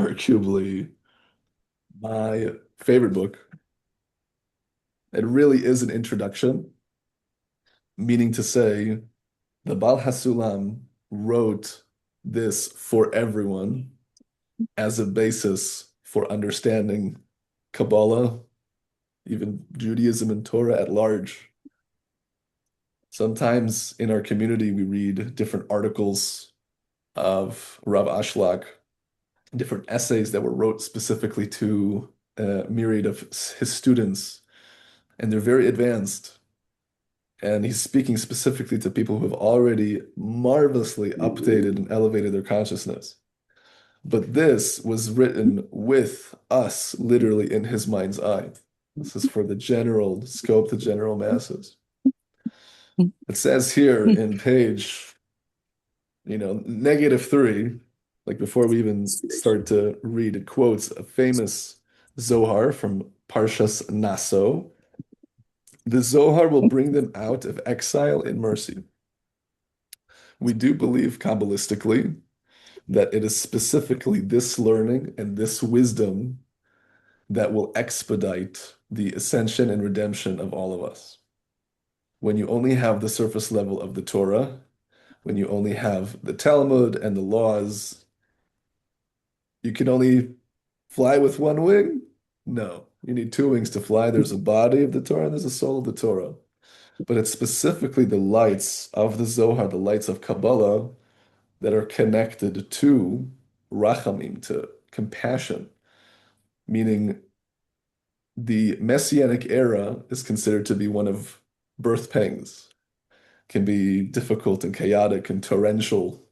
arguably my favorite book. It really is an introduction, meaning to say the Bal Hasulam wrote this for everyone as a basis for understanding Kabbalah, even Judaism and Torah at large. Sometimes in our community, we read different articles of Rav Ashlag, different essays that were wrote specifically to a myriad of his students, and they're very advanced. And he's speaking specifically to people who have already marvelously updated and elevated their consciousness. But this was written with us literally in his mind's eye. This is for the general scope, the general masses. It says here in page, -3, like before we even start to read, it quotes a famous Zohar from Parshas Naso. The Zohar will bring them out of exile in mercy. We do believe Kabbalistically that it is specifically this learning and this wisdom that will expedite the ascension and redemption of all of us. When you only have the surface level of the Torah, when you only have the Talmud and the laws, you can only fly with one wing? No, you need two wings to fly. There's a body of the Torah and there's a soul of the Torah. But it's specifically the lights of the Zohar, the lights of Kabbalah, that are connected to rachamim, to compassion, meaning the Messianic era is considered to be one of birth pangs, can be difficult and chaotic and torrential.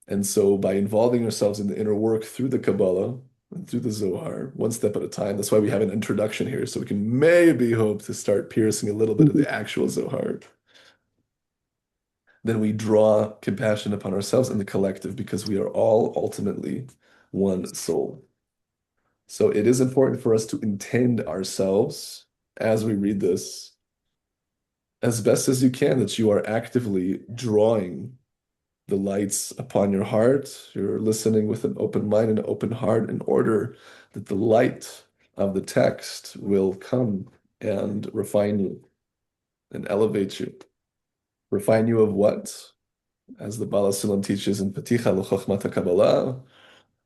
And so by involving ourselves in the inner work through the Kabbalah and through the Zohar, one step at a time, that's why we have an introduction here, so we can maybe hope to start piercing a little bit of the actual Zohar. Then we draw compassion upon ourselves and the collective because we are all ultimately one soul. So it is important for us to intend ourselves as we read this as best as you can, that you are actively drawing the lights upon your heart. You're listening with an open mind and an open heart in order that the light of the text will come and refine you and elevate you. Refine you of what? As the Bala Sulam teaches in Paticha L'Chochmat Kabbalah,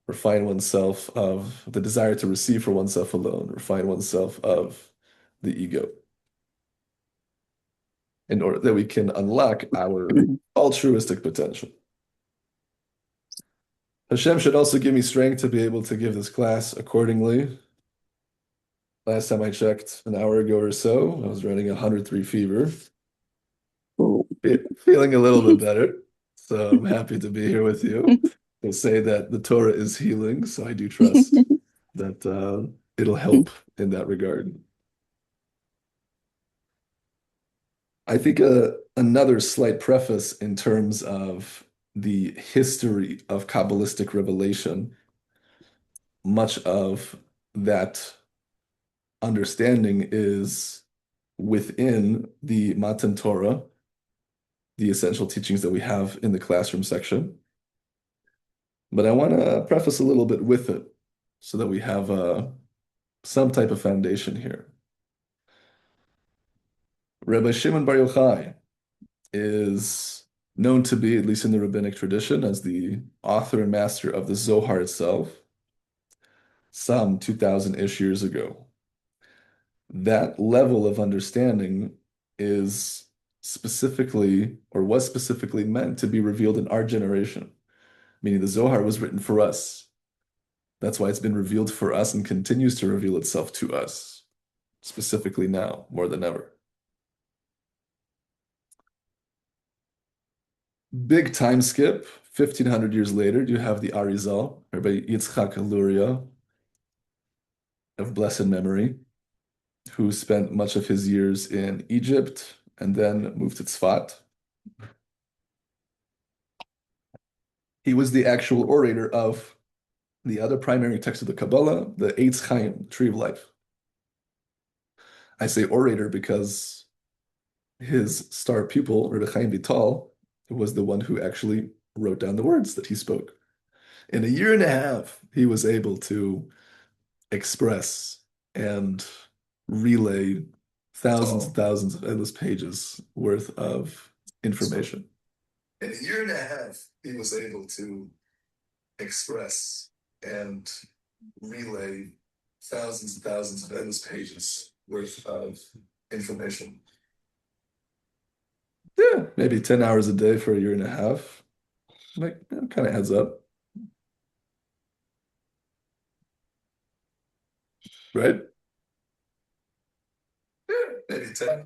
refine oneself of the desire to receive for oneself alone, refine oneself of the ego, in order that we can unlock our altruistic potential. Hashem should also give me strength to be able to give this class accordingly. Last time I checked, an hour ago or so, I was running 103 fever. Feeling a little bit better. So I'm happy to be here with you. They say that the Torah is healing, so I do trust that it'll help in that regard. I think another slight preface in terms of the history of Kabbalistic revelation, much of that understanding is within the Matan Torah, the essential teachings that we have in the classroom section. But I want to preface a little bit with it so that we have some type of foundation here. Rabbi Shimon Bar Yochai is known to be, at least in the rabbinic tradition, as the author and master of the Zohar itself, some 2,000-ish years ago. That level of understanding is specifically, or was specifically meant to be revealed in our generation, meaning the Zohar was written for us. That's why it's been revealed for us and continues to reveal itself to us, specifically now, more than ever. Big time skip, 1,500 years later, you have the Arizal, Rabbi Yitzchak Luria, of blessed memory, who spent much of his years in Egypt and then moved to Tzfat. He was the actual orator of the other primary text of the Kabbalah, the Eitz Chaim, Tree of Life. I say orator because his star pupil, Rabbi Chaim Vital, was the one who actually wrote down the words that he spoke. In a year and a half, he was able to express and relay thousands and thousands of endless pages worth of information. In a year and a half, he was able to express and relay thousands and thousands of endless pages worth of information. Yeah, maybe 10 hours a day for a year and a half. Like, kind of adds up, right? Yeah, maybe 10.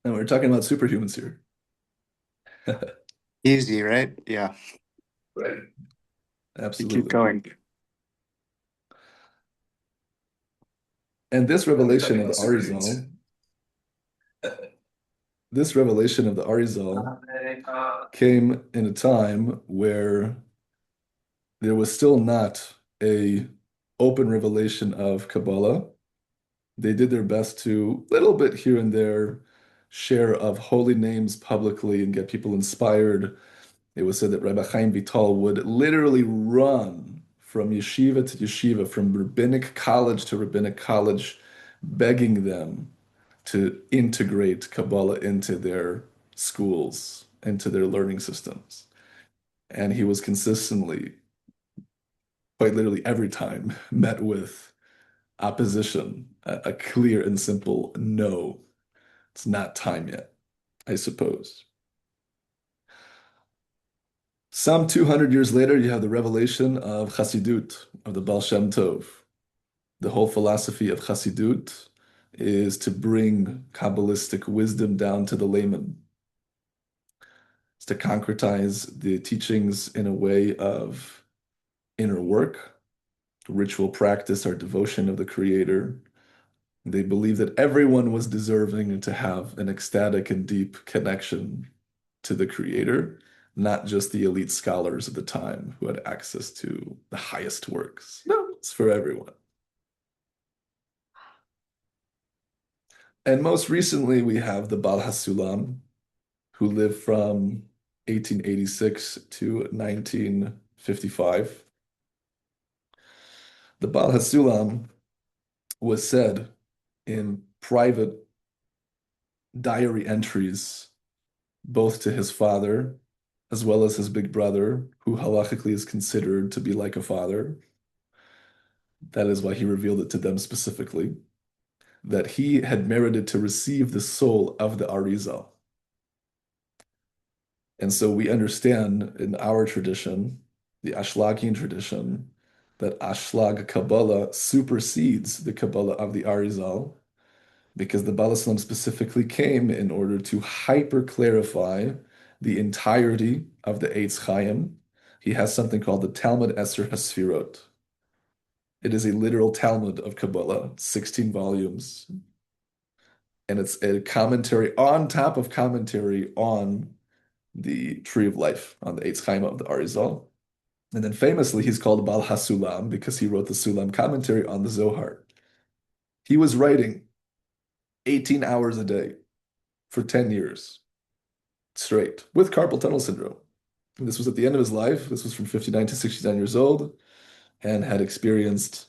And we're talking about superhumans here. Easy, right? Yeah. Right. You keep Absolutely. going. And this revelation of the Arizal, this revelation of the Arizal came in a time where there was still not a open revelation of Kabbalah. They did their best to, little bit here and there, share of holy names publicly and get people inspired. It was said that Rabbi Chaim Vital would literally run from yeshiva to yeshiva, from rabbinic college to rabbinic college, begging them to integrate Kabbalah into their schools, into their learning systems. And he was consistently, quite literally every time, met with opposition, a clear and simple no. It's not time yet, I suppose. Some 200 years later, you have the revelation of Chassidut, of the Baal Shem Tov. The whole philosophy of Chassidut is to bring Kabbalistic wisdom down to the layman. It's to concretize the teachings in a way of inner work, ritual practice, or devotion of the Creator. They believe that everyone was deserving to have an ecstatic and deep connection to the Creator, not just the elite scholars of the time who had access to the highest works. No, it's for everyone. And most recently, we have the Baal HaSulam, who lived from 1886 to 1955. The Baal HaSulam was said in private diary entries, both to his father as well as his big brother, who halachically is considered to be like a father. That is why he revealed it to them specifically, that he had merited to receive the soul of the Arizal. And so we understand in our tradition, the Ashlagian tradition, that Ashlag Kabbalah supersedes the Kabbalah of the Arizal, because the Baal HaSulam specifically came in order to hyper clarify the entirety of the Eitz Chaim. He has something called the Talmud Esser Hasfirot. It is a literal Talmud of Kabbalah, 16 volumes, and it's a commentary on top of commentary on the Tree of Life, on the Eitz Chaim of the Arizal. And then famously, he's called Baal HaSulam because he wrote the Sulam commentary on the Zohar. He was writing 18 hours a day for 10 years straight with carpal tunnel syndrome. And this was at the end of his life. This was from 59 to 69 years old and had experienced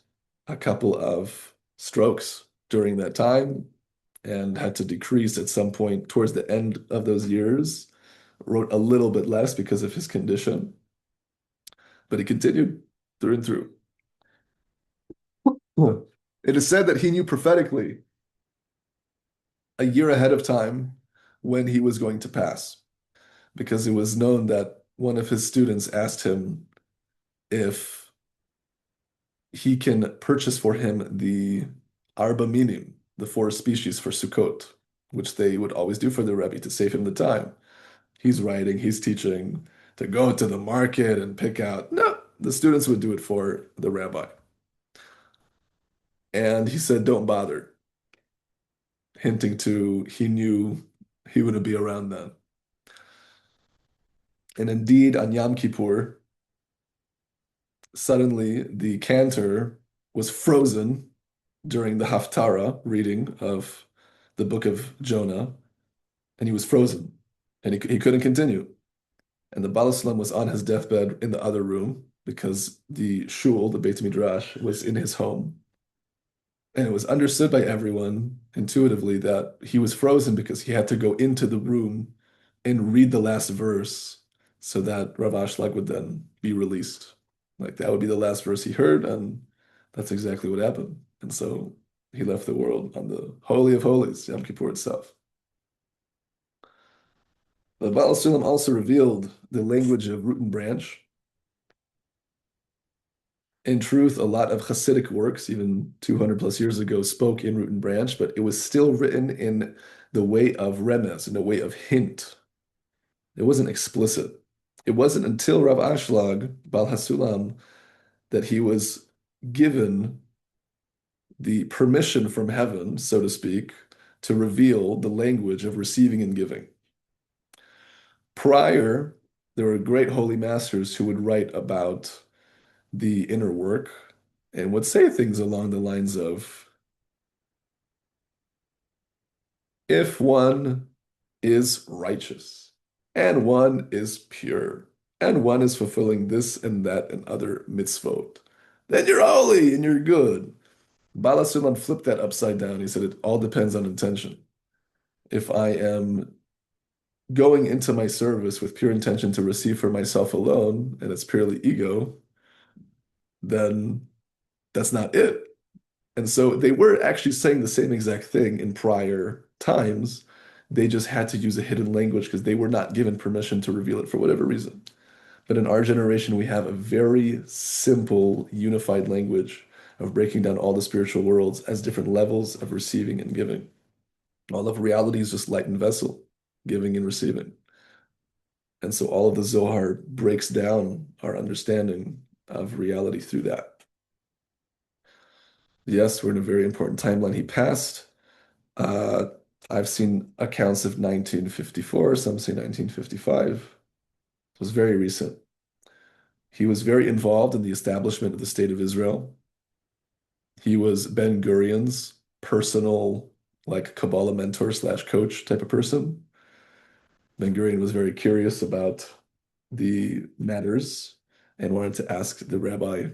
a couple of strokes during that time and had to decrease at some point towards the end of those years. Wrote a little bit less because of his condition, but he continued through and through. It is said that he knew prophetically a year ahead of time when he was going to pass, because it was known that one of his students asked him if he can purchase for him the arba minim, the four species for Sukkot, which they would always do for the Rebbe to save him the time. He's writing, he's teaching to go to the market and pick out. No, the students would do it for the rabbi. And he said, don't bother, hinting to he knew he wouldn't be around then. And indeed, on Yom Kippur, suddenly the cantor was frozen during the Haftarah reading of the book of Jonah, and he was frozen, and he couldn't continue. And the Baal Shalom was on his deathbed in the other room because the shul, the Beit Midrash, was in his home. And it was understood by everyone intuitively that he was frozen because he had to go into the room and read the last verse so that Rav Ashlag would then be released. Like that would be the last verse he heard, and that's exactly what happened. And so he left the world on the Holy of Holies, Yom Kippur itself. The Baal Shalom also revealed the language of root and branch. In truth, a lot of Hasidic works, even 200 plus years ago, spoke in root and branch, but it was still written in the way of remez, in the way of hint. It wasn't explicit. It wasn't until Rav Ashlag, Bal Hasulam, that he was given the permission from heaven, so to speak, to reveal the language of receiving and giving. Prior, there were great holy masters who would write about the inner work and would say things along the lines of, if one is righteous, and one is pure, and one is fulfilling this and that and other mitzvot, then you're holy and you're good. Bala Sulam flipped that upside down. He said it all depends on intention. If I am going into my service with pure intention to receive for myself alone, and it's purely ego, then that's not it. And so they were actually saying the same exact thing in prior times. They just had to use a hidden language because they were not given permission to reveal it for whatever reason. But in our generation, we have a very simple, unified language of breaking down all the spiritual worlds as different levels of receiving and giving. All of reality is just light and vessel, giving and receiving. And so all of the Zohar breaks down our understanding of reality through that. Yes, we're in a very important timeline. He passed. Uh, I've seen accounts of 1954, some say 1955. It was very recent. He was very involved in the establishment of the State of Israel. He was Ben Gurion's personal, like Kabbalah mentor slash coach type of person. Ben Gurion was very curious about the matters and wanted to ask the rabbi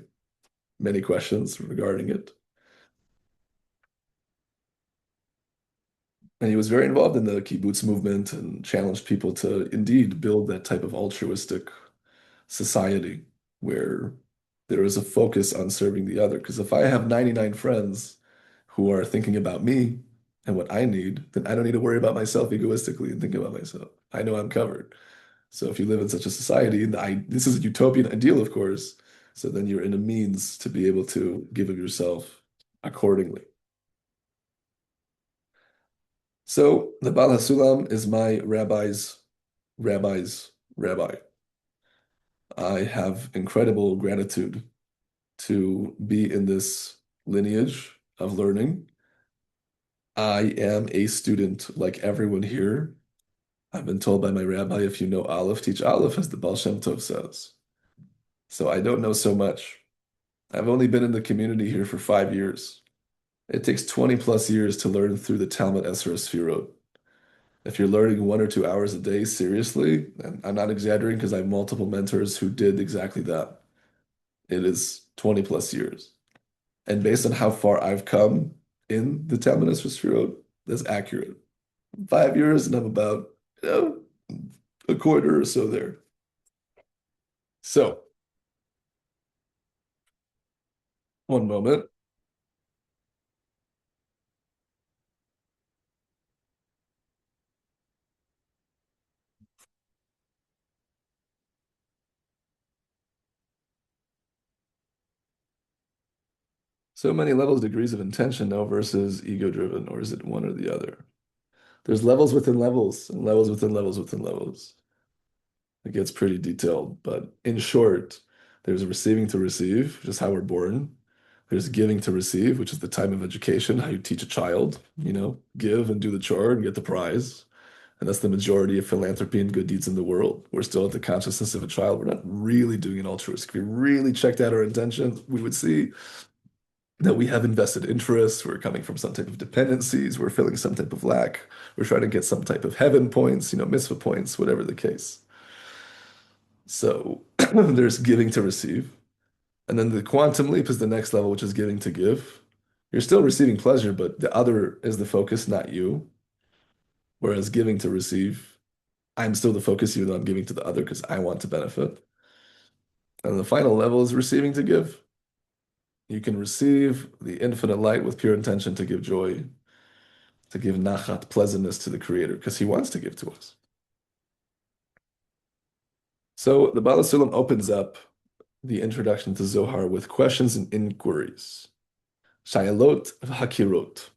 many questions regarding it. And he was very involved in the kibbutz movement and challenged people to indeed build that type of altruistic society where there is a focus on serving the other. Because if I have 99 friends who are thinking about me and what I need, then I don't need to worry about myself egoistically and think about myself. I know I'm covered. So if you live in such a society, and this is a utopian ideal, of course, so then you're in a means to be able to give of yourself accordingly. So the Baal HaSulam is my rabbi's rabbi. I have incredible gratitude to be in this lineage of learning. I am a student like everyone here. I've been told by my rabbi, if you know Aleph, teach Aleph, as the Baal Shem Tov says. So I don't know so much. I've only been in the community here for 5 years. It takes 20 plus years to learn through the Talmud Esrei Sfirot. If you're learning 1 or 2 hours a day, seriously, and I'm not exaggerating because I have multiple mentors who did exactly that. It is 20 plus years. And based on how far I've come in the Talmud Esrei Sfirot, that's accurate. 5 years, and I'm about, a quarter or so there. So, one moment. So many levels, degrees of intention now versus ego-driven, or is it one or the other? There's levels within levels and levels within levels within levels. It gets pretty detailed, but in short, there's receiving to receive, which is how we're born. There's giving to receive, which is the time of education, how you teach a child, give and do the chore and get the prize. And that's the majority of philanthropy and good deeds in the world. We're still at the consciousness of a child. We're not really doing an altruist. If we really checked out our intentions, we would see that we have invested interests. We're coming from some type of dependencies. We're feeling some type of lack. We're trying to get some type of heaven points, mitzvah points, whatever the case. So there's giving to receive. And then the quantum leap is the next level, which is giving to give. You're still receiving pleasure, but the other is the focus, not you. Whereas giving to receive, I'm still the focus, even though I'm giving to the other because I want to benefit. And the final level is receiving to give. You can receive the infinite light with pure intention to give joy, to give nachat, pleasantness to the Creator, because He wants to give to us. So the Bala Sulam opens up the introduction to Zohar with questions and inquiries. Shayalot v'hakirot.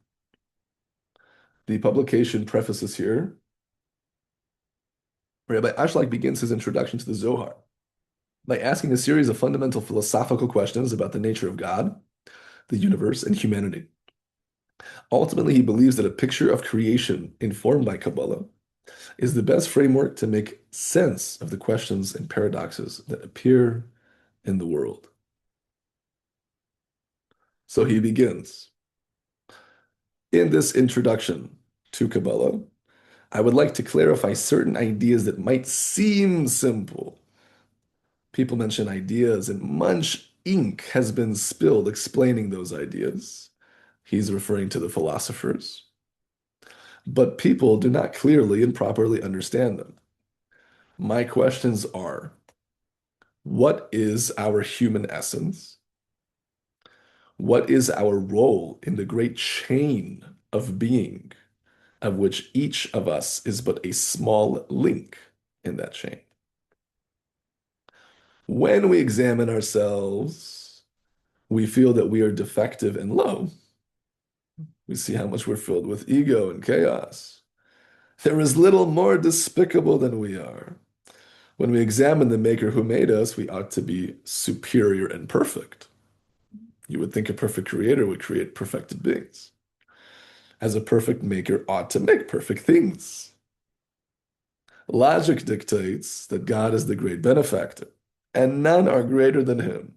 The publication prefaces here. Rabbi Ashlag begins his introduction to the Zohar by asking a series of fundamental philosophical questions about the nature of God, the universe, and humanity. Ultimately, he believes that a picture of creation informed by Kabbalah is the best framework to make sense of the questions and paradoxes that appear in the world. So he begins. In this introduction to Kabbalah, I would like to clarify certain ideas that might seem simple. People mention ideas, and much ink has been spilled explaining those ideas. He's referring to the philosophers. But people do not clearly and properly understand them. My questions are, what is our human essence? What is our role in the great chain of being, of which each of us is but a small link in that chain? When we examine ourselves, we feel that we are defective and low. We see how much we're filled with ego and chaos. There is little more despicable than we are. When we examine the Maker who made us, we ought to be superior and perfect. You would think a perfect creator would create perfected beings, as a perfect maker ought to make perfect things. Logic dictates that God is the great benefactor, and none are greater than him.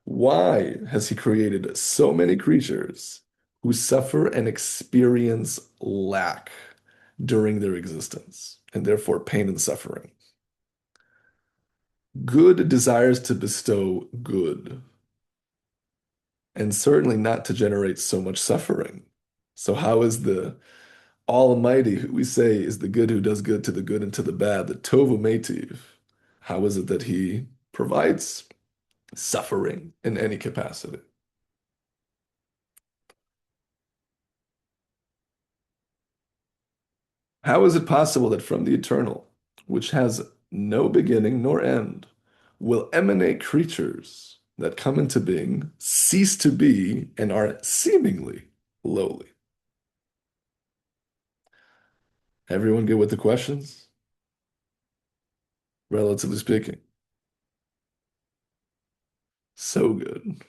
Why has he created so many creatures who suffer and experience lack during their existence, and therefore pain and suffering? Good desires to bestow good, and certainly not to generate so much suffering. So how is the Almighty, who we say is the good who does good to the good and to the bad, the Tovu Metiv, how is it that he provides suffering in any capacity? How is it possible that from the eternal, which has no beginning nor end, will emanate creatures that come into being, cease to be, and are seemingly lowly? Everyone good with the questions? Relatively speaking. So good.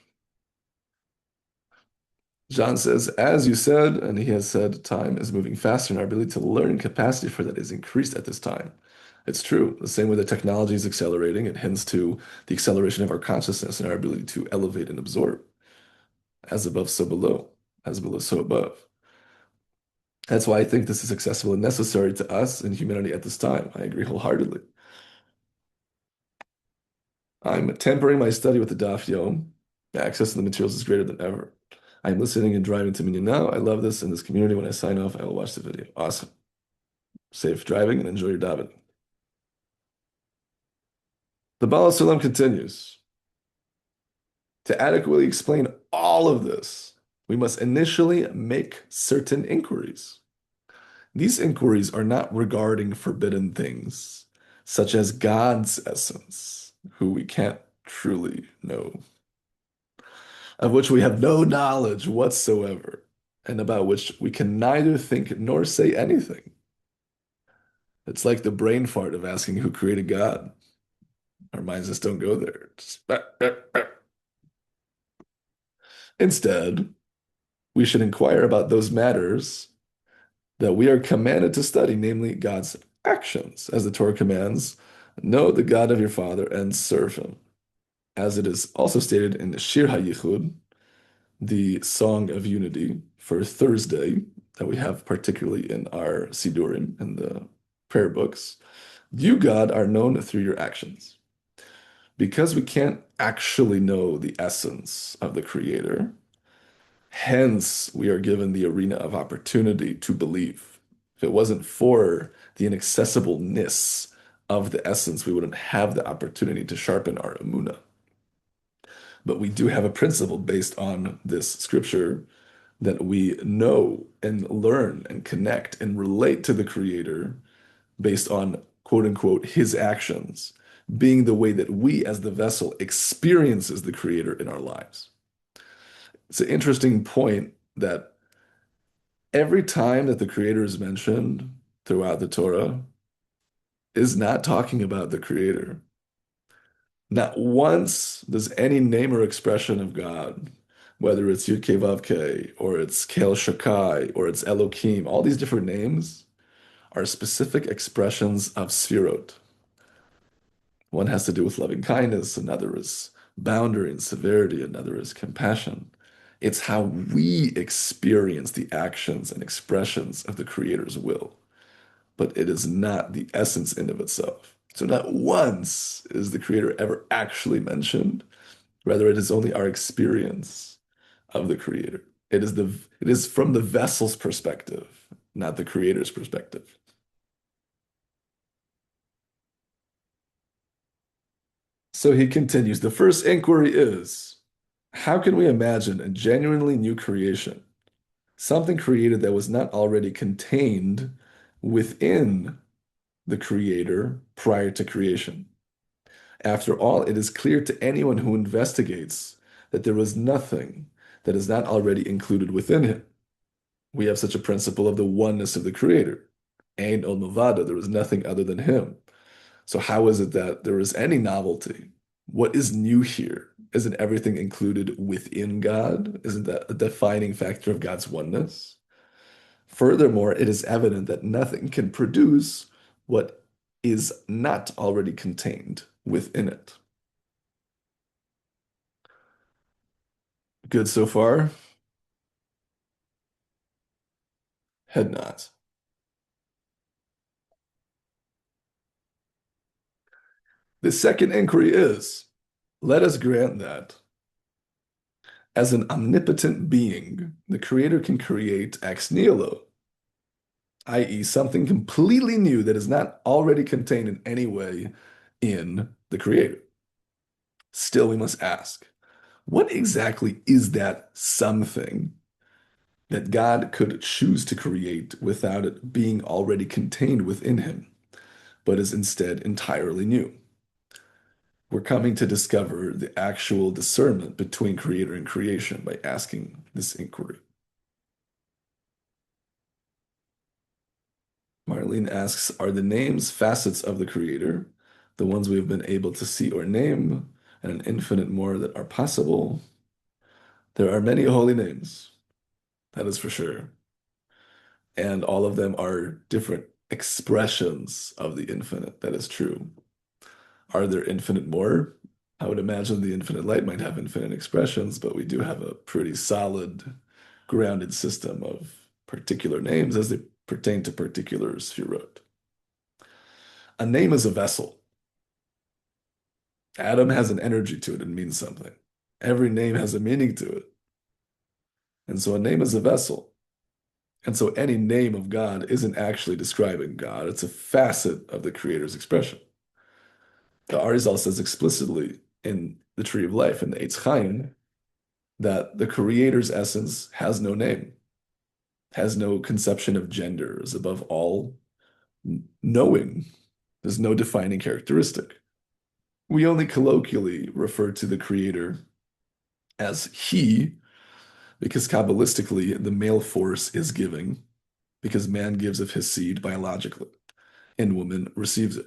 John says, as you said, and he has said, time is moving faster, and our ability to learn capacity for that is increased at this time. It's true. The same way that technology is accelerating, it hints to the acceleration of our consciousness and our ability to elevate and absorb. As above, so below. As below, so above. That's why I think this is accessible and necessary to us and humanity at this time. I agree wholeheartedly. I'm tempering my study with the Daf Yom. Access to the materials is greater than ever. I'm listening and driving to Minyan now. I love this in this community. When I sign off, I will watch the video. Awesome. Safe driving and enjoy your davening. The Baal Sulam continues. To adequately explain all of this, we must initially make certain inquiries. These inquiries are not regarding forbidden things, such as God's essence, who we can't truly know, of which we have no knowledge whatsoever, and about which we can neither think nor say anything. It's like the brain fart of asking who created God. Our minds just don't go there. Instead, we should inquire about those matters that we are commanded to study, namely God's actions, as the Torah commands, know the God of your father and serve him. As it is also stated in Shir HaYichud, the Song of Unity for Thursday, that we have particularly in our Sidurim, in the prayer books, You, God, are known through your actions. Because we can't actually know the essence of the Creator, hence we are given the arena of opportunity to believe. If it wasn't for the inaccessibleness of the essence, we wouldn't have the opportunity to sharpen our emuna. But we do have a principle based on this scripture that we know and learn and connect and relate to the Creator based on quote unquote his actions being the way that we as the vessel experiences the Creator in our lives. It's an interesting point that every time that the Creator is mentioned throughout the Torah is not talking about the Creator. Not once does any name or expression of God, whether it's Yud Keh Vav Keh or it's Kel Shakai or it's Elohim, all these different names are specific expressions of Sfirot. One has to do with loving kindness, another is boundary and severity, another is compassion. It's how we experience the actions and expressions of the Creator's will, but it is not the essence in of itself. So not once is the Creator ever actually mentioned. Rather, it is only our experience of the Creator. It is from the vessel's perspective, not the Creator's perspective. So he continues, the first inquiry is, how can we imagine a genuinely new creation, something created that was not already contained within the Creator prior to creation? After all, it is clear to anyone who investigates that there was nothing that is not already included within him. We have such a principle of the oneness of the Creator. Ein od milvado, there was nothing other than him. So how is it that there is any novelty? What is new here? Isn't everything included within God? Isn't that a defining factor of God's oneness? Furthermore, it is evident that nothing can produce what is not already contained within it. Good so far? Head nods. The second inquiry is, let us grant that as an omnipotent being, the Creator can create ex nihilo, i.e., something completely new that is not already contained in any way in the Creator. Still, we must ask, what exactly is that something that God could choose to create without it being already contained within Him, but is instead entirely new? We're coming to discover the actual discernment between Creator and creation by asking this inquiry. Marlene asks, are the names facets of the Creator, the ones we have been able to see or name, and an infinite more that are possible? There are many holy names, that is for sure. And all of them are different expressions of the infinite, that is true. Are there infinite more? I would imagine the infinite light might have infinite expressions, but we do have a pretty solid, grounded system of particular names as they pertain to particular sefirot. A name is a vessel. Adam has an energy to it and means something. Every name has a meaning to it. And so a name is a vessel. And so any name of God isn't actually describing God. It's a facet of the Creator's expression. The Arizal says explicitly in the Tree of Life, in the Eitz Chaim, that the Creator's essence has no name, has no conception of gender, is above all knowing. There's no defining characteristic. We only colloquially refer to the Creator as He, because Kabbalistically, the male force is giving, because man gives of his seed biologically, and woman receives it.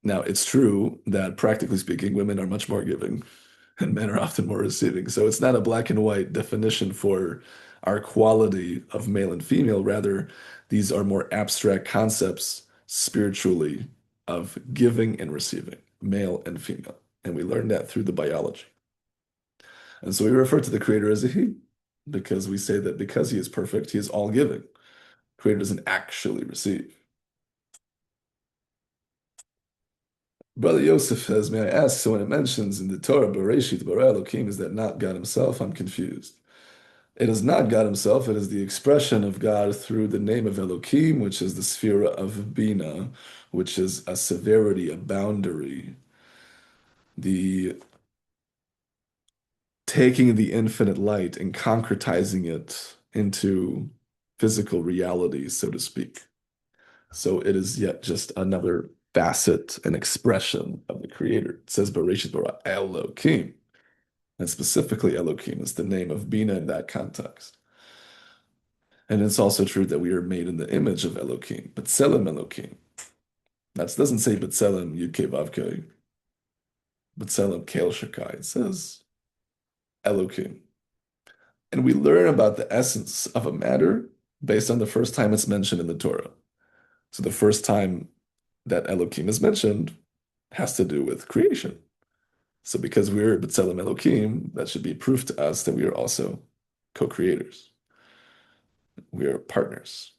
Now, it's true that practically speaking, women are much more giving, and men are often more receiving. So it's not a black and white definition for our quality of male and female. Rather, these are more abstract concepts spiritually of giving and receiving, male and female. And we learn that through the biology. And so we refer to the Creator as a He, because we say that because He is perfect, He is all giving. Creator doesn't actually receive. Brother Yosef says, may I ask, so when it mentions in the Torah, Bereshit bara Elokim, is that not God himself? I'm confused. It is not God himself, it is the expression of God through the name of Elokim, which is the sphere of Bina, which is a severity, a boundary, the taking the infinite light and concretizing it into physical reality, so to speak. So it is yet just another facet and expression of the Creator. It says Bereshit bara Elokim, and specifically Elokim is the name of Bina in that context. And it's also true that we are made in the image of Elokim, B'Tselem Elokim. That doesn't say B'Tselem Yud-Kei Vav-Kei, B'Tselem Kel Shakai. It says Elokim. And we learn about the essence of a matter based on the first time it's mentioned in the Torah. So the first time that Elokim is mentioned has to do with creation. So because we're B'Tselem Elokim, that should be proof to us that we are also co-creators. We are partners.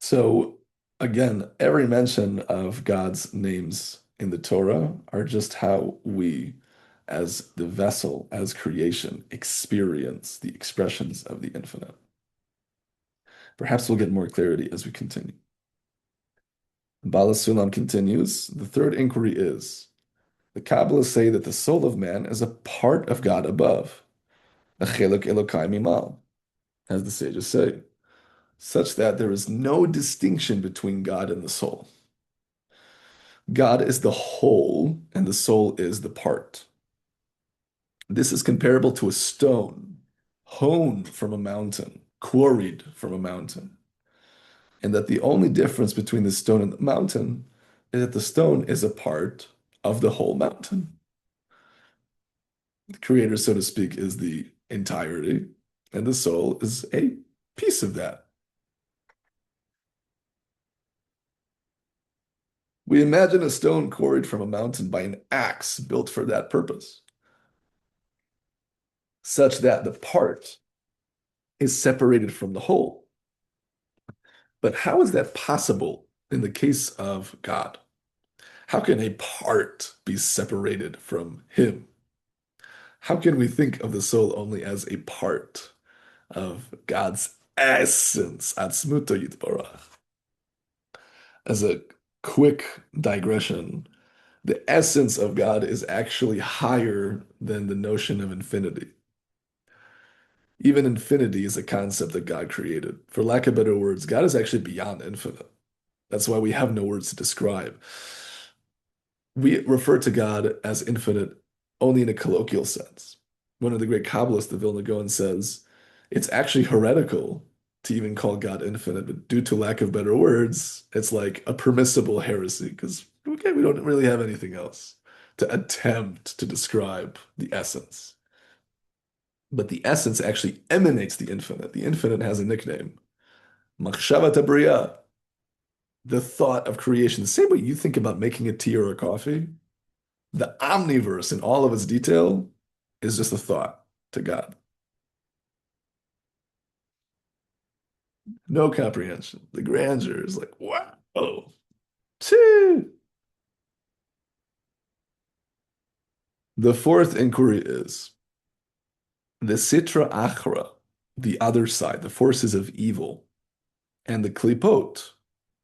So again, every mention of God's names in the Torah are just how we, as the vessel, as creation, experience the expressions of the infinite. Perhaps we'll get more clarity as we continue. Bala Sulam continues, the third inquiry is, the Kabbalists say that the soul of man is a part of God above, a chelek Elokai mimal, as the sages say, such that there is no distinction between God and the soul. God is the whole, and the soul is the part. This is comparable to a stone honed from a mountain, quarried from a mountain, and that the only difference between the stone and the mountain is that the stone is a part of the whole mountain. The creator, so to speak, is the entirety, and the soul is a piece of that. We imagine a stone quarried from a mountain by an axe built for that purpose, such that the part is separated from the whole. But how is that possible in the case of God? How can a part be separated from him? How can we think of the soul only as a part of God's essence, Atzmuto Yitbarach? As a quick digression, the essence of God is actually higher than the notion of infinity. Even infinity is a concept that God created. For lack of better words, God is actually beyond infinite. That's why we have no words to describe. We refer to God as infinite only in a colloquial sense. One of the great Kabbalists, the Vilna Gaon, says it's actually heretical to even call God infinite, but due to lack of better words, it's like a permissible heresy because, okay, we don't really have anything else to attempt to describe the essence. But the essence actually emanates the infinite. The infinite has a nickname, Machshavat Abriya, the thought of creation. The same way you think about making a tea or a coffee, the omniverse in all of its detail is just a thought to God. No comprehension. The grandeur is like, wow. Chee. The fourth inquiry is the Sitra Achra, the other side, the forces of evil, and the Klipot,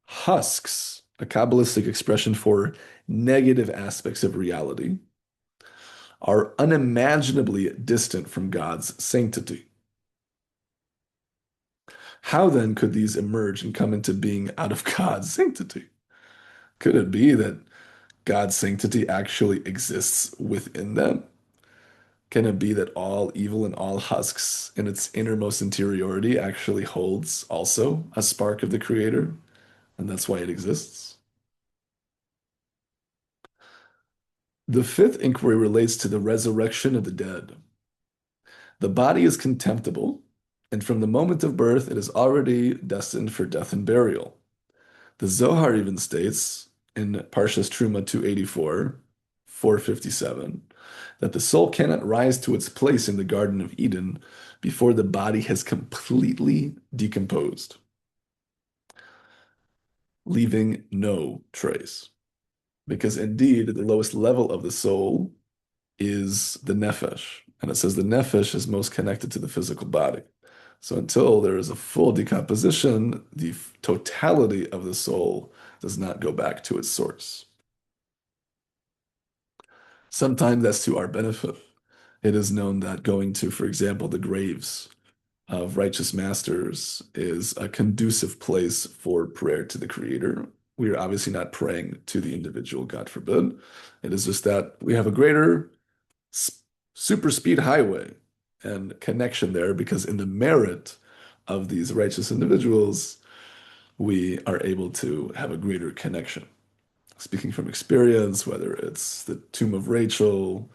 husks, a Kabbalistic expression for negative aspects of reality, are unimaginably distant from God's sanctity. How then could these emerge and come into being out of God's sanctity? Could it be that God's sanctity actually exists within them? Can it be that all evil and all husks in its innermost interiority actually holds also a spark of the Creator, and that's why it exists? The fifth inquiry relates to the resurrection of the dead. The body is contemptible, and from the moment of birth, it is already destined for death and burial. The Zohar even states in Parshas Truma 284, 457, that the soul cannot rise to its place in the Garden of Eden before the body has completely decomposed, leaving no trace. Because indeed, the lowest level of the soul is the nefesh. And it says the nefesh is most connected to the physical body. So until there is a full decomposition, the totality of the soul does not go back to its source. Sometimes that's to our benefit. It is known that going to, for example, the graves of righteous masters is a conducive place for prayer to the Creator. We are obviously not praying to the individual, God forbid. It is just that we have a greater super speed highway and connection there because in the merit of these righteous individuals, we are able to have a greater connection. Speaking from experience, whether it's the tomb of Rachel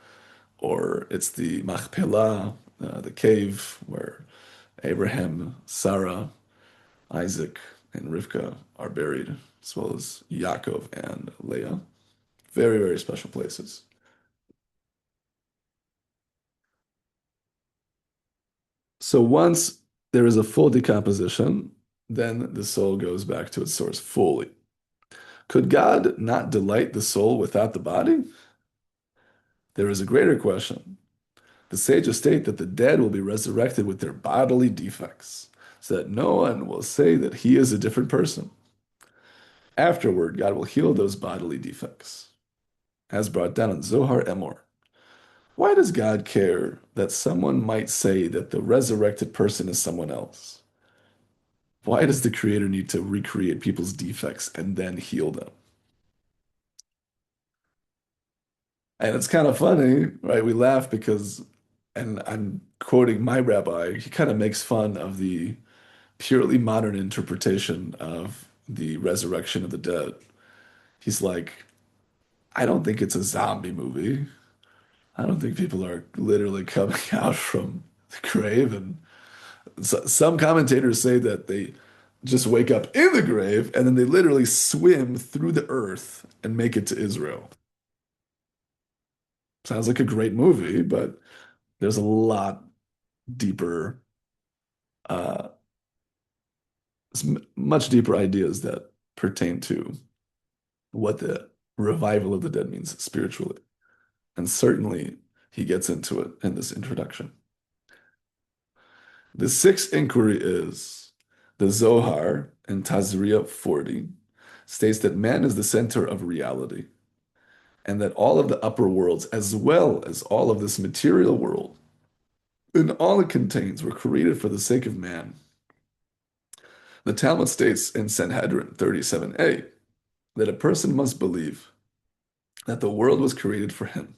or it's the Machpelah, the cave where Abraham, Sarah, Isaac, and Rivka are buried, as well as Yaakov and Leah. Very, very special places. So once there is a full decomposition, then the soul goes back to its source fully. Could God not delight the soul without the body? There is a greater question. The sages state that the dead will be resurrected with their bodily defects, so that no one will say that he is a different person. Afterward, God will heal those bodily defects, as brought down in Zohar Emor. Why does God care that someone might say that the resurrected person is someone else? Why does the Creator need to recreate people's defects and then heal them? And it's kind of funny, right? We laugh because, and I'm quoting my rabbi, he kind of makes fun of the purely modern interpretation of the resurrection of the dead. He's like, I don't think it's a zombie movie. I don't think people are literally coming out from the grave. And some commentators say that they just wake up in the grave and then they literally swim through the earth and make it to Israel. Sounds like a great movie, but there's a lot deeper, uh, much deeper ideas that pertain to what the revival of the dead means spiritually. And certainly he gets into it in this introduction. The sixth inquiry is the Zohar in Tazria 40 states that man is the center of reality and that all of the upper worlds, as well as all of this material world, and all it contains, were created for the sake of man. The Talmud states in Sanhedrin 37a that a person must believe that the world was created for him.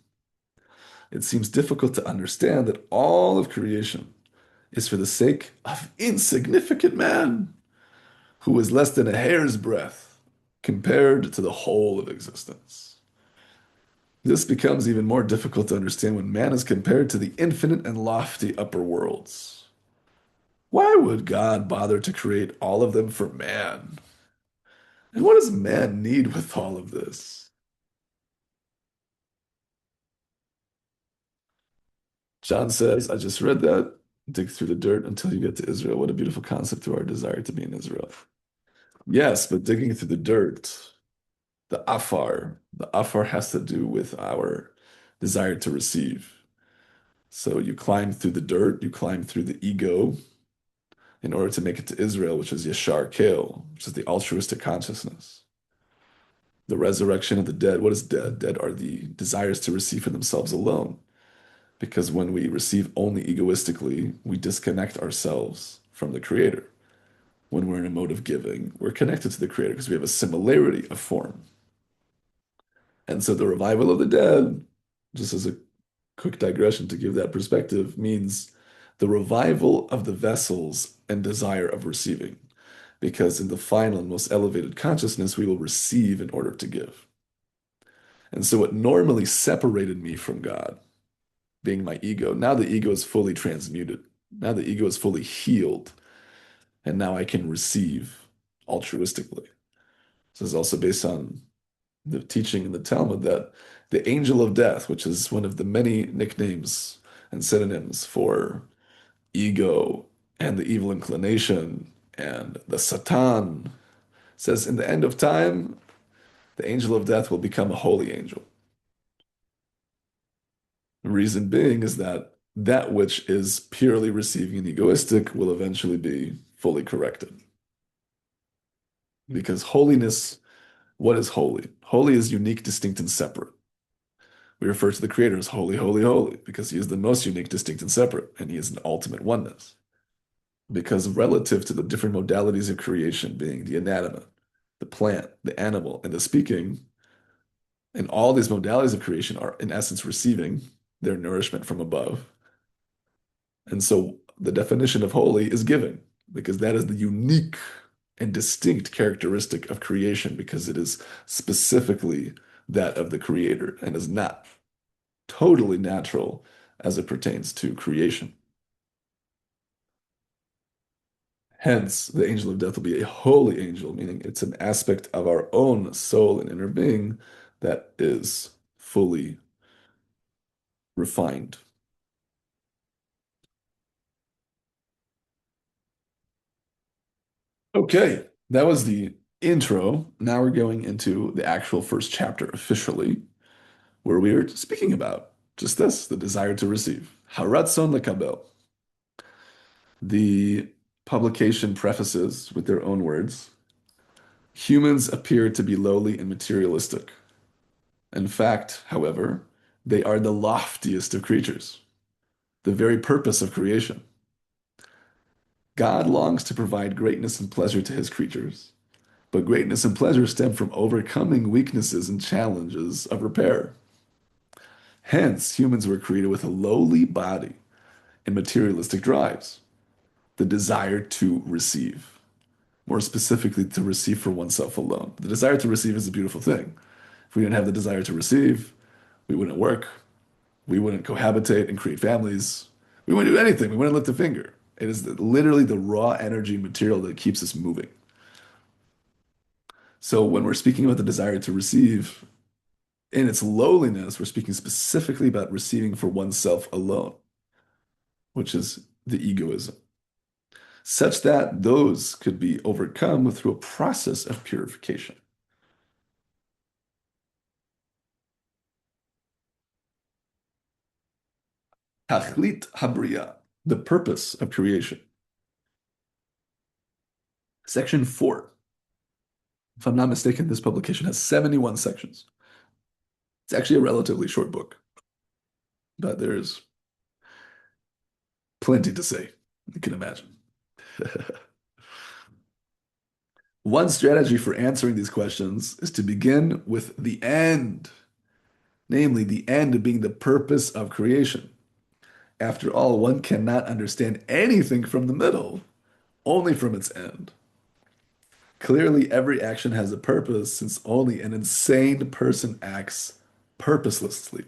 It seems difficult to understand that all of creation is for the sake of insignificant man, who is less than a hair's breadth compared to the whole of existence. This becomes even more difficult to understand when man is compared to the infinite and lofty upper worlds. Why would God bother to create all of them for man? And what does man need with all of this? John says, I just read that. Dig through the dirt until you get to Israel. What a beautiful concept to our desire to be in Israel. Yes, but digging through the dirt, the afar has to do with our desire to receive. So you climb through the dirt, you climb through the ego in order to make it to Israel, which is Yashar Kale, which is the altruistic consciousness. The resurrection of the dead. What is dead? Dead are the desires to receive for themselves alone. Because when we receive only egoistically, we disconnect ourselves from the Creator. When we're in a mode of giving, we're connected to the Creator because we have a similarity of form. And so the revival of the dead, just as a quick digression to give that perspective, means the revival of the vessels and desire of receiving. Because in the final and most elevated consciousness, we will receive in order to give. And so what normally separated me from God, being my ego, now the ego is fully transmuted. Now the ego is fully healed. And now I can receive altruistically. This is also based on the teaching in the Talmud that the angel of death, which is one of the many nicknames and synonyms for ego and the evil inclination and the Satan. Says in the end of time, the angel of death will become a holy angel. The reason being is that that which is purely receiving and egoistic will eventually be fully corrected. Because holiness, what is holy? Holy is unique, distinct, and separate. We refer to the Creator as holy, holy, holy, because he is the most unique, distinct, and separate, and he is an ultimate oneness. Because relative to the different modalities of creation, being the inanimate, the plant, the animal, and the speaking, and all these modalities of creation are, in essence, receiving their nourishment from above. And so the definition of holy is giving, because that is the unique and distinct characteristic of creation, because it is specifically that of the Creator and is not totally natural as it pertains to creation. Hence, the angel of death will be a holy angel, meaning it's an aspect of our own soul and inner being that is fully refined. Okay, that was the intro. Now we're going into the actual first chapter officially, where we are speaking about just this, the desire to receive. Haratzon lekabel. The publication prefaces with their own words. Humans appear to be lowly and materialistic. In fact, however, they are the loftiest of creatures, the very purpose of creation. God longs to provide greatness and pleasure to his creatures, but greatness and pleasure stem from overcoming weaknesses and challenges of repair. Hence, humans were created with a lowly body and materialistic drives, the desire to receive, more specifically, to receive for oneself alone. The desire to receive is a beautiful thing. If we didn't have the desire to receive, we wouldn't work, we wouldn't cohabitate and create families, we wouldn't do anything, we wouldn't lift a finger. It is literally the raw energy material that keeps us moving. So when we're speaking about the desire to receive, in its lowliness, we're speaking specifically about receiving for oneself alone, which is the egoism, such that those could be overcome through a process of purification. Tachlit Habriya, the purpose of creation. Section 4. If I'm not mistaken, this publication has 71 sections. It's actually a relatively short book, but there's plenty to say, you can imagine. One strategy for answering these questions is to begin with the end, namely the end being the purpose of creation. After all, one cannot understand anything from the middle, only from its end. Clearly, every action has a purpose, since only an insane person acts purposelessly.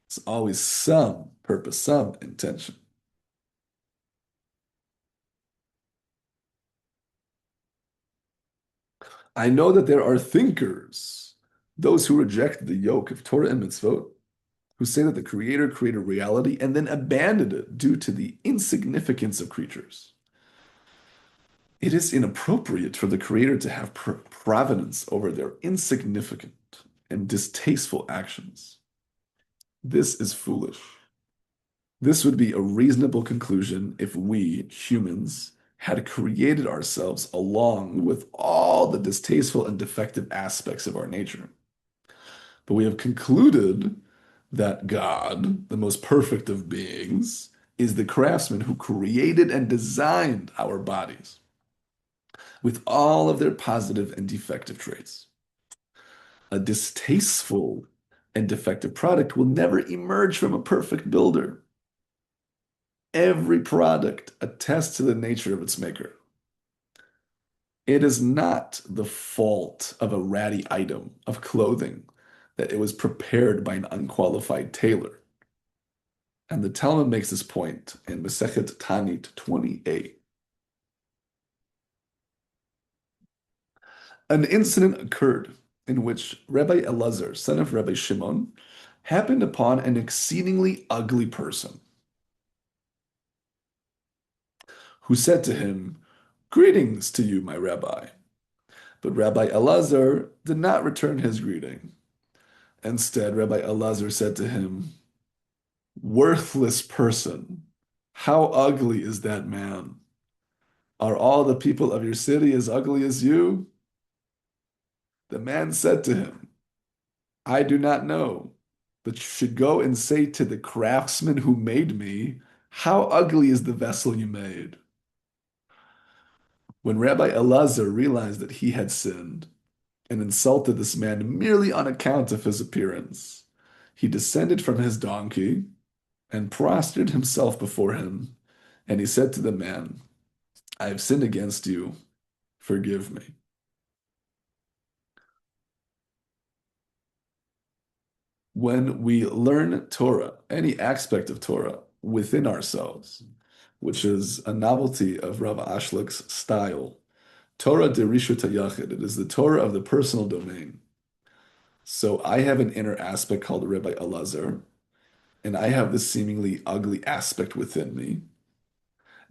It's always some purpose, some intention. I know that there are thinkers, those who reject the yoke of Torah and mitzvot, who say that the Creator created reality and then abandoned it due to the insignificance of creatures. It is inappropriate for the Creator to have providence over their insignificant and distasteful actions. This is foolish. This would be a reasonable conclusion if we, humans, had created ourselves along with all the distasteful and defective aspects of our nature. But we have concluded that God, the most perfect of beings, is the craftsman who created and designed our bodies with all of their positive and defective traits. A distasteful and defective product will never emerge from a perfect builder. Every product attests to the nature of its maker. It is not the fault of a ratty item of clothing that it was prepared by an unqualified tailor. And the Talmud makes this point in Masechet Tanit 20a. An incident occurred in which Rabbi Elazar, son of Rabbi Shimon, happened upon an exceedingly ugly person. who said to him, "Greetings to you, my rabbi." But Rabbi Elazar did not return his greeting. Instead, Rabbi Elazar said to him, "Worthless person, how ugly is that man? Are all the people of your city as ugly as you?" The man said to him, "I do not know, but you should go and say to the craftsman who made me, 'How ugly is the vessel you made?'" When Rabbi Elazar realized that he had sinned and insulted this man merely on account of his appearance, he descended from his donkey and prostrated himself before him, and he said to the man, "I have sinned against you. Forgive me." When we learn Torah, any aspect of Torah within ourselves, which is a novelty of Rav Ashlich's style, Torah de Rishut HaYachid, it is the Torah of the personal domain. So I have an inner aspect called Rabbi Elazar, and I have this seemingly ugly aspect within me,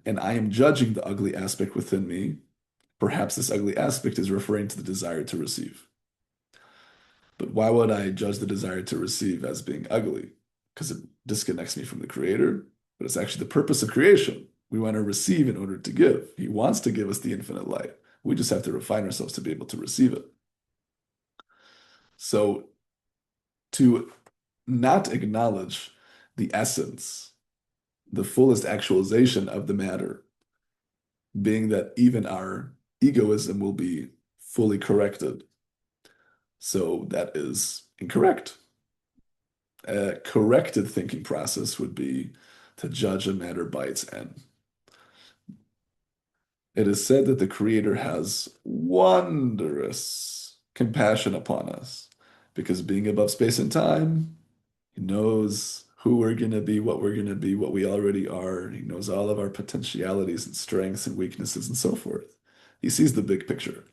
and I am judging the ugly aspect within me. Perhaps this ugly aspect is referring to the desire to receive. But why would I judge the desire to receive as being ugly? Because it disconnects me from the Creator, but it's actually the purpose of creation. We want to receive in order to give. He wants to give us the infinite light. We just have to refine ourselves to be able to receive it. So to not acknowledge the essence, the fullest actualization of the matter, being that even our egoism will be fully corrected. So that is incorrect. A corrected thinking process would be to judge a matter by its end. It is said that the Creator has wondrous compassion upon us because being above space and time, He knows who we're going to be, what we're going to be, what we already are. He knows all of our potentialities and strengths and weaknesses and so forth. He sees the big picture.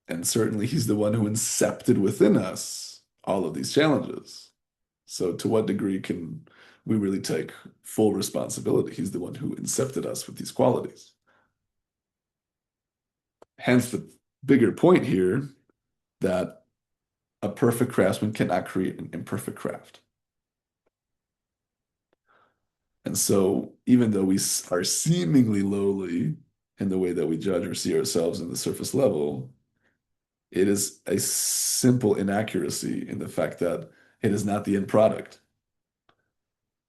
And certainly He's the one who incepted within us all of these challenges. So to what degree can we really take full responsibility? He's the one who incepted us with these qualities. Hence the bigger point here that a perfect craftsman cannot create an imperfect craft. And so even though we are seemingly lowly in the way that we judge or see ourselves in the surface level, it is a simple inaccuracy in the fact that it is not the end product.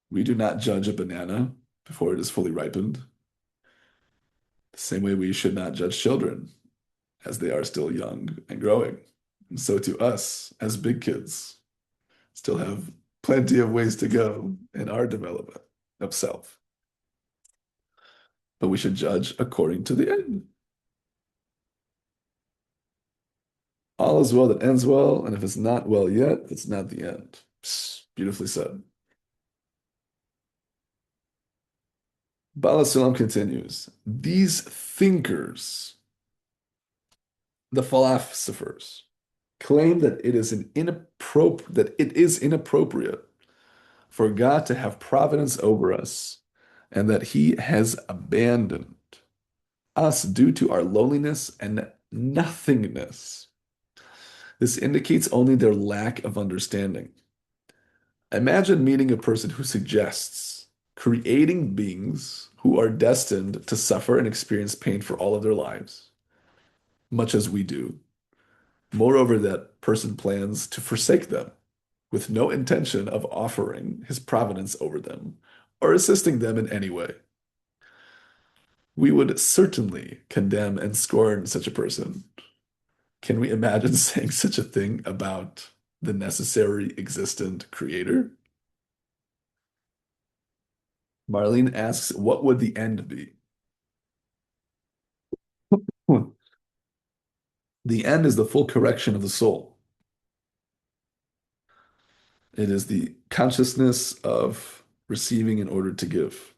We do not judge a banana before it is fully ripened. The same way we should not judge children as they are still young and growing. And so to us, as big kids, still have plenty of ways to go in our development of self. But we should judge according to the end. All is well that ends well, and if it's not well yet, it's not the end. Psst, beautifully said. Bala Sulam continues, these thinkers, the philosophers, claim that it is inappropriate for God to have providence over us and that He has abandoned us due to our lowliness and nothingness. This indicates only their lack of understanding. Imagine meeting a person who suggests creating beings who are destined to suffer and experience pain for all of their lives, much as we do. Moreover, that person plans to forsake them with no intention of offering his providence over them or assisting them in any way. We would certainly condemn and scorn such a person. Can we imagine saying such a thing about the necessary existent creator? Marlene asks, what would the end be? The end is the full correction of the soul. It is the consciousness of receiving in order to give.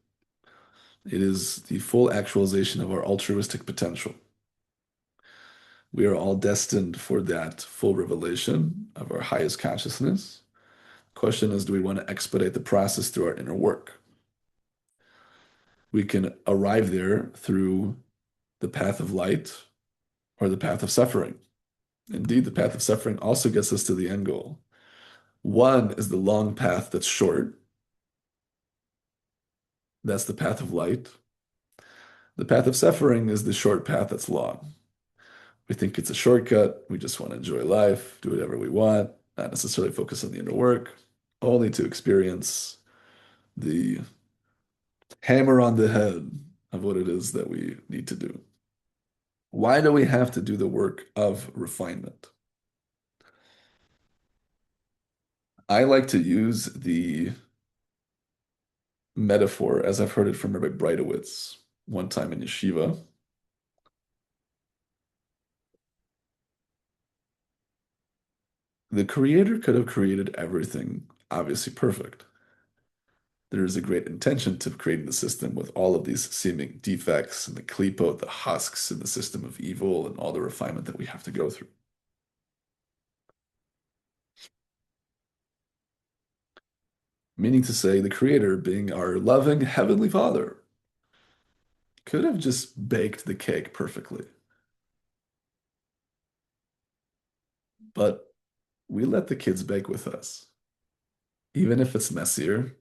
It is the full actualization of our altruistic potential. We are all destined for that full revelation of our highest consciousness. Question is, do we want to expedite the process through our inner work? We can arrive there through the path of light or the path of suffering. Indeed, the path of suffering also gets us to the end goal. One is the long path that's short. That's the path of light. The path of suffering is the short path that's long. We think it's a shortcut. We just want to enjoy life, do whatever we want, not necessarily focus on the inner work, only to experience the hammer on the head of what it is that we need to do. Why do we have to do the work of refinement? I like to use the metaphor as I've heard it from Rabbi Breitowitz one time in yeshiva. The creator could have created everything obviously perfect. There is a great intention to creating the system with all of these seeming defects and the klipot, the husks in the system of evil and all the refinement that we have to go through. Meaning to say, the creator, being our loving heavenly father, could have just baked the cake perfectly. But we let the kids bake with us, even if it's messier,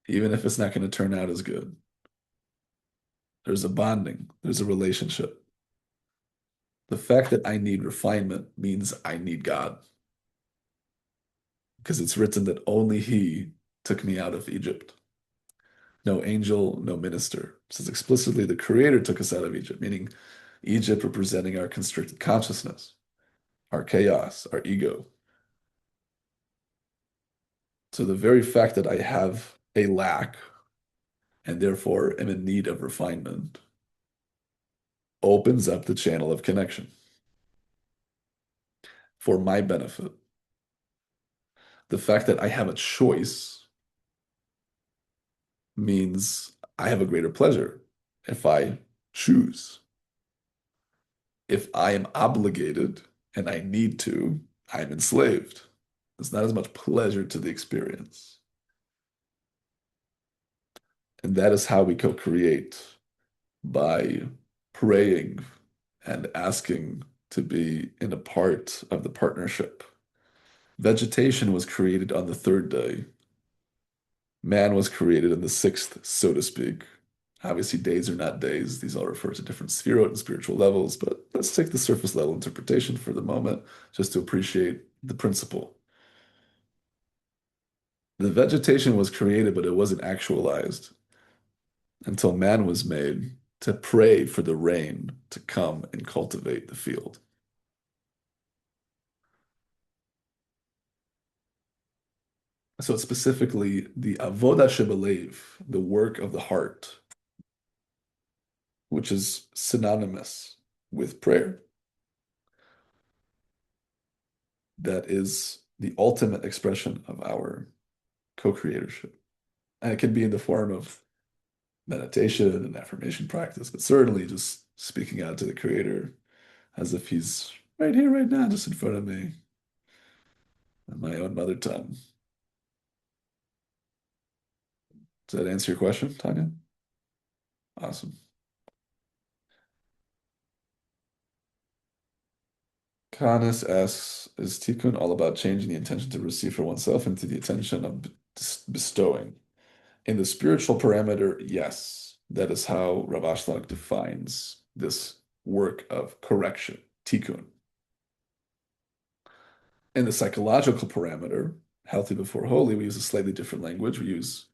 even if it's not going to turn out as good. There's a bonding, there's a relationship. The fact that I need refinement means I need God, because it's written that only He took me out of Egypt. No angel, no minister. It says explicitly the Creator took us out of Egypt, meaning Egypt representing our constricted consciousness, our chaos, our ego. So the very fact that I have a lack and therefore am in need of refinement opens up the channel of connection for my benefit. The fact that I have a choice means I have a greater pleasure if I choose. If I am obligated and I need to, I'm enslaved. There's not as much pleasure to the experience. And that is how we co-create by praying and asking to be in a part of the partnership. Vegetation was created on the third day. Man was created in the sixth, so to speak. Obviously, days are not days. These all refer to different spherot and spiritual levels, but let's take the surface level interpretation for the moment just to appreciate the principle. The vegetation was created, but it wasn't actualized until man was made to pray for the rain to come and cultivate the field. So it's specifically the avodah shebelev, the work of the heart, which is synonymous with prayer. That is the ultimate expression of our co-creatorship. And it can be in the form of meditation and affirmation practice, but certainly just speaking out to the creator as if he's right here, right now, just in front of me, in my own mother tongue. Does that answer your question, Tanya? Awesome. Canis asks, is tikkun all about changing the intention to receive for oneself into the intention of bestowing? In the spiritual parameter, yes. That is how Rav Ashlag defines this work of correction, tikkun. In the psychological parameter, healthy before holy, we use a slightly different language. We use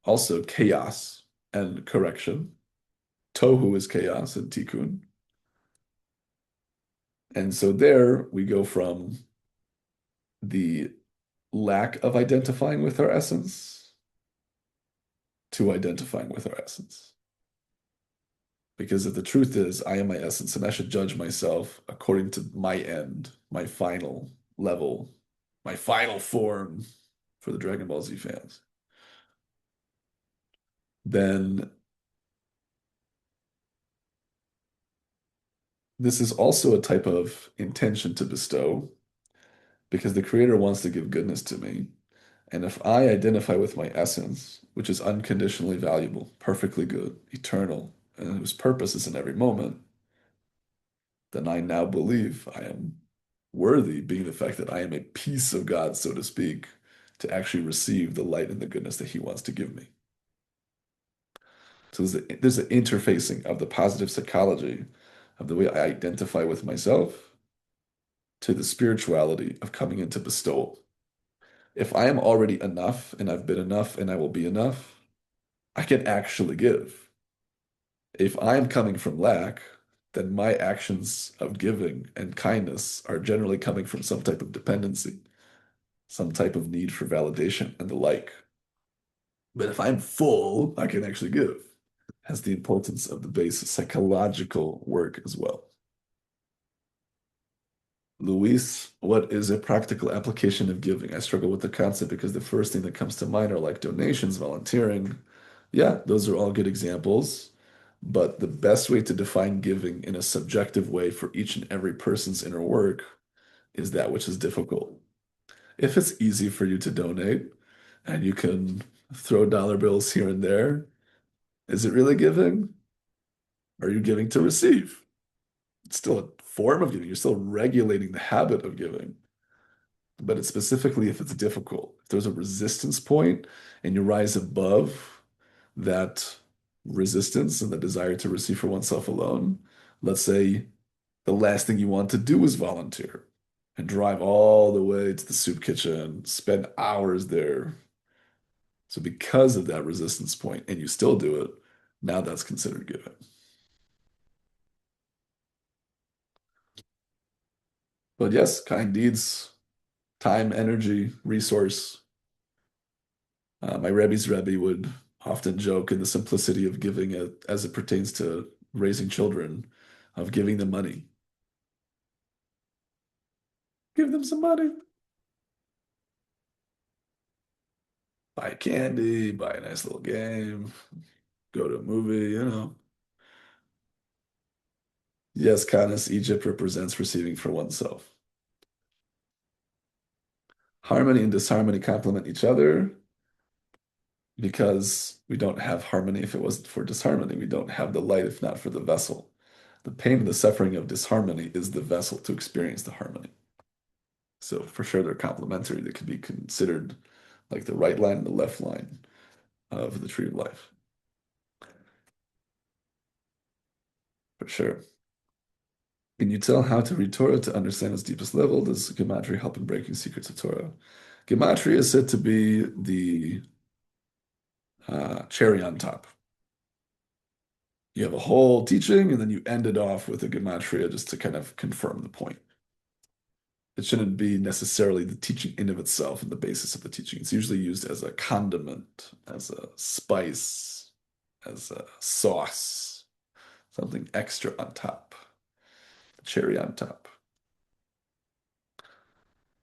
also chaos and correction. Tohu is chaos and tikkun. And so there we go from the lack of identifying with our essence to identifying with our essence. Because if the truth is, I am my essence and I should judge myself according to my end, my final level, my final form for the Dragon Ball Z fans, then this is also a type of intention to bestow because the Creator wants to give goodness to me. And if I identify with my essence, which is unconditionally valuable, perfectly good, eternal, and whose purpose is in every moment, then I now believe I am worthy, being the fact that I am a piece of God, so to speak, to actually receive the light and the goodness that He wants to give me. So there's an interfacing of the positive psychology of the way I identify with myself to the spirituality of coming into bestowal. If I am already enough and I've been enough and I will be enough, I can actually give. If I'm coming from lack, then my actions of giving and kindness are generally coming from some type of dependency, some type of need for validation and the like. But if I'm full, I can actually give. Has the importance of the base psychological work as well. Luis, what is a practical application of giving? I struggle with the concept because the first thing that comes to mind are like donations, volunteering. Yeah, those are all good examples. But the best way to define giving in a subjective way for each and every person's inner work is that which is difficult. If it's easy for you to donate and you can throw dollar bills here and there, is it really giving? Are you giving to receive? It's still a form of giving. You're still regulating the habit of giving. But it's specifically if it's difficult. If there's a resistance point and you rise above that resistance and the desire to receive for oneself alone, let's say the last thing you want to do is volunteer and drive all the way to the soup kitchen, spend hours there. So because of that resistance point and you still do it, now that's considered giving. But yes, kind deeds, time, energy, resource. My Rebbe's Rebbe would often joke in the simplicity of giving it as it pertains to raising children, of giving them money. Give them some money. Buy candy, buy a nice little game, go to a movie. Yes, Canis, Egypt represents receiving for oneself. Harmony and disharmony complement each other because we don't have harmony if it wasn't for disharmony. We don't have the light if not for the vessel. The pain and the suffering of disharmony is the vessel to experience the harmony. So for sure they're complementary. They could be considered like the right line and the left line of the tree of life. For sure. Can you tell how to read Torah to understand its deepest level? Does Gematria help in breaking secrets of Torah? Gematria is said to be the cherry on top. You have a whole teaching, and then you end it off with a Gematria just to kind of confirm the point. It shouldn't be necessarily the teaching in of itself and the basis of the teaching. It's usually used as a condiment, as a spice, as a sauce, something extra on top, cherry on top.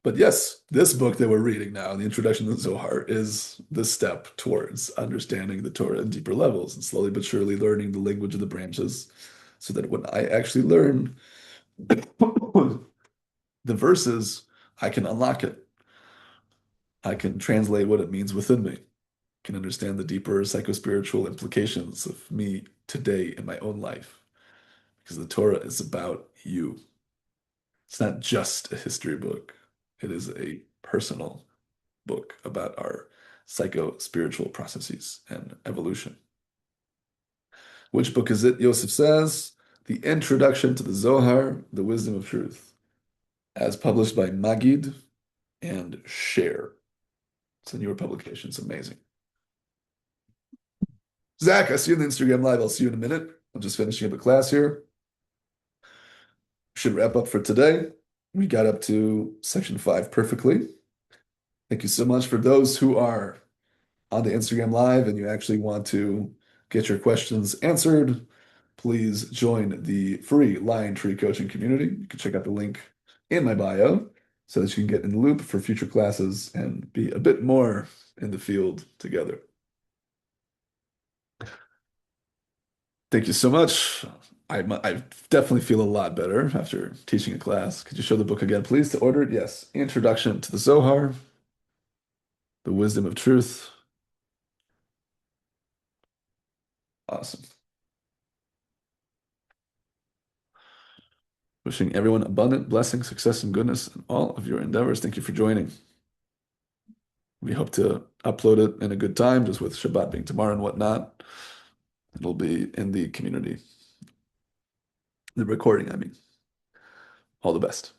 But yes, this book that we're reading now, the Introduction to the Zohar, is the step towards understanding the Torah in deeper levels and slowly but surely learning the language of the branches so that when I actually learn the verses, I can unlock it. I can translate what it means within me, can understand the deeper psychospiritual implications of me today in my own life. Because the Torah is about you. It's not just a history book, it is a personal book about our psycho-spiritual processes and evolution. Which book is it? Yosef says, The Introduction to the Zohar, The Wisdom of Truth, as published by Magid and Share. It's a newer publication. It's amazing. Zach, I see you on the Instagram Live. I'll see you in a minute. I'm just finishing up a class here. Should wrap up for today. We got up to section 5 perfectly. Thank you so much for those who are on the Instagram Live and you actually want to get your questions answered. Please join the free Lion Tree coaching community. You can check out the link in my bio so that you can get in the loop for future classes and be a bit more in the field together. Thank you so much. I definitely feel a lot better after teaching a class. Could you show the book again, please, to order it? Yes. Introduction to the Zohar, the wisdom of truth. Awesome. Wishing everyone abundant blessing, success, and goodness in all of your endeavors. Thank you for joining. We hope to upload it in a good time, just with Shabbat being tomorrow and whatnot. It'll be in the community. The recording, I mean. All the best.